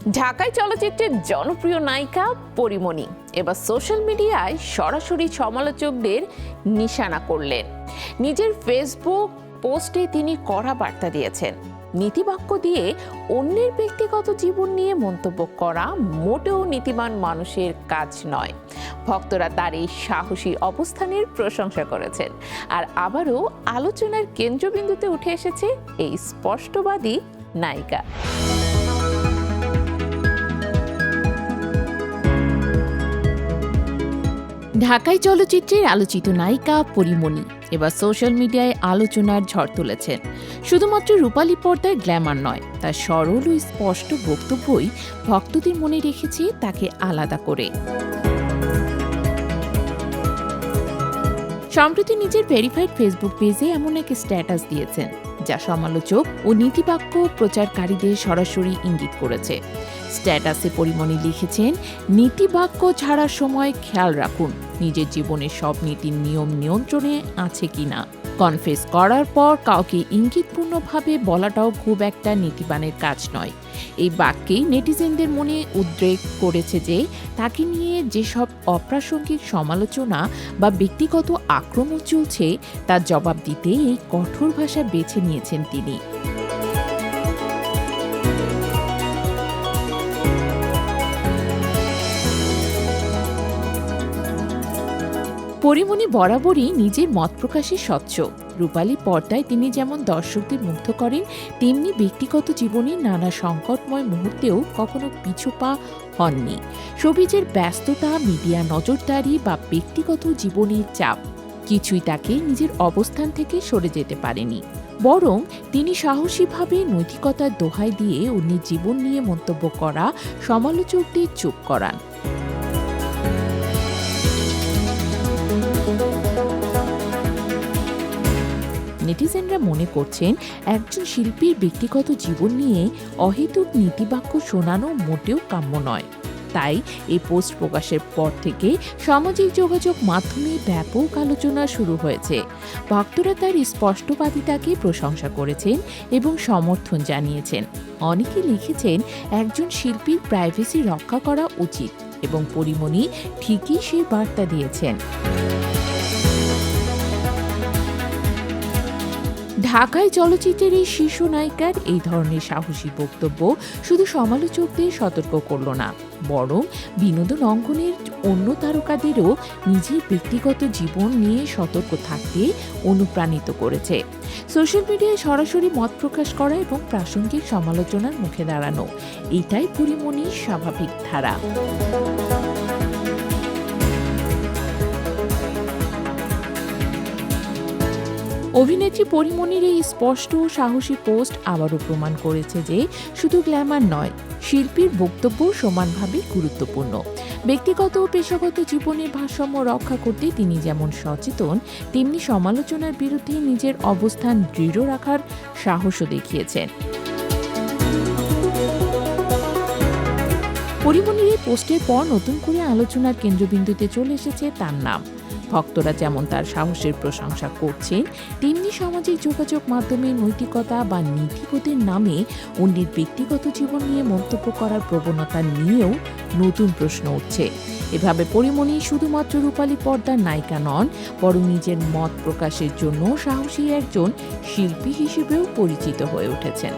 ঢাকাই চলচ্চিত্রের জনপ্রিয় নায়িকা পরীমণি এবার সোশ্যাল মিডিয়ায় সরাসরি সমালোচকদের নিশানা করলেন। নিজের ফেসবুক পোস্টে তিনি কড়া বার্তা দিয়েছেন। নীতিবাক্য দিয়ে অন্যের ব্যক্তিগত জীবন নিয়ে মন্তব্য করা মোটেও নীতিবান মানুষের কাজ নয়। ভক্তরা তার এই সাহসী অবস্থানের প্রশংসা করেছেন। আর আবারও আলোচনার কেন্দ্রবিন্দুতে উঠে এসেছে এই স্পষ্টবাদী নায়িকা। ঢাকাই চলচ্চিত্রের আলোচিত নায়িকা পরীমণি এবার সোশ্যাল মিডিয়ায় আলোচনার ঝড় তুলেছেন। শুধুমাত্র রূপালী পর্দায় গ্ল্যামার নয়, তার সরল ও স্পষ্ট বক্তব্যই ভক্তদের মনে রেখেছে তাকে আলাদা করে। সম্প্রতি নিজের ভেরিফাইড ফেসবুক পেজে এমন এক স্ট্যাটাস দিয়েছেন যা সমালোচক ও নীতিবাক্য প্রচারকারীদের সরাসরি ইঙ্গিত করেছে। স্ট্যাটাসে পরীমণি লিখেছেন, নীতিবাক্য ছাড়ার সময় খেয়াল রাখুন নিজের জীবনের সব নীতির নিয়ম নিয়ন্ত্রণে আছে কিনা। কনফেস করার পর কাউকে ইঙ্গিতপূর্ণভাবে বলাটাও খুব একটা নীতিবানের কাজ নয়। এই বাক্যেই নেটিজেনদের মনে উদ্রেক করেছে যে তাকে নিয়ে যেসব অপ্রাসঙ্গিক সমালোচনা বা ব্যক্তিগত আক্রমণ চলছে তার জবাব দিতে এই কঠোর ভাষা বেছে নিয়েছেন তিনি। পরীমণি বরাবরই নিজের মত প্রকাশে স্বচ্ছ। রূপালী পর্দায় তিনি যেমন দর্শকদের মুগ্ধ করেন, তেমনি ব্যক্তিগত জীবনে নানা সংকটময় মুহূর্তেও কখনো পিছুপা হননি। শোবিজের ব্যস্ততা, মিডিয়া নজরদারি বা ব্যক্তিগত জীবনের চাপ কিছুই তাকে নিজের অবস্থান থেকে সরে যেতে পারেনি। বরং তিনি সাহসীভাবে নৈতিকতার দোহাই দিয়ে অন্যের জীবন নিয়ে মন্তব্য করা সমালোচকদের চুপ করান। নেটিজেনরা মনে করছেন একজন শিল্পীর ব্যক্তিগত জীবন নিয়ে অহেতুক নীতিবাক্য শোনানো মোটেও কাম্য নয়। তাই এই পোস্ট প্রকাশের পর থেকে সামাজিক যোগাযোগ মাধ্যমে ব্যাপক আলোচনা শুরু হয়েছে। ভক্তরা তার স্পষ্টবাদিতাকে প্রশংসা করেছেন এবং সমর্থন জানিয়েছেন। অনেকে লিখেছেন একজন শিল্পীর প্রাইভেসি রক্ষা করা উচিত এবং পরীমণি ঠিকই সেই বার্তা দিয়েছেন। ঢাকাই চলচ্চিত্রের এই শীর্ষ নায়িকার এই ধরনের সাহসী বক্তব্য শুধু সমালোচকদের সতর্ক করল না, বরং বিনোদন অঙ্গনের অন্য তারকাদেরও নিজের ব্যক্তিগত জীবন নিয়ে সতর্ক থাকতে অনুপ্রাণিত করেছে। সোশ্যাল মিডিয়ায় সরাসরি মত প্রকাশ করা এবং প্রাসঙ্গিক সমালোচনার মুখে দাঁড়ানো, এটাই পরীমণির স্বাভাবিক ধারা। অভিনেত্রী পরীমণির এই স্পষ্ট ও সাহসী পোস্ট আবারও প্রমাণ করেছে যে শুধু গ্ল্যামার নয়, শিল্পীর বক্তব্য সমানভাবে গুরুত্বপূর্ণ। ব্যক্তিগত ও পেশাগত জীবনের ভারসাম্য রক্ষা করতে তিনি যেমন সচেতন, তেমনি সমালোচনার বিরুদ্ধে নিজের অবস্থান দৃঢ় রাখার সাহসও দেখিয়েছেন। পরীমণির এই পোস্টের পর নতুন করে আলোচনার কেন্দ্রবিন্দুতে চলে এসেছে তার নাম। ভক্তরা যেমন তার সাহসের প্রশংসা করছেন, তেমনি সামাজিক যোগাযোগ মাধ্যমে নৈতিকতা বা নীতিবোধের নামে অন্যের ব্যক্তিগত জীবন নিয়ে মন্তব্য করার প্রবণতা নিয়েও নতুন প্রশ্ন উঠছে। এভাবে পরীমণি শুধুমাত্র রূপালী পর্দার নায়িকা নন, বরং নিজের মত প্রকাশের জন্য সাহসী একজন শিল্পী হিসেবেও পরিচিত হয়ে উঠেছেন।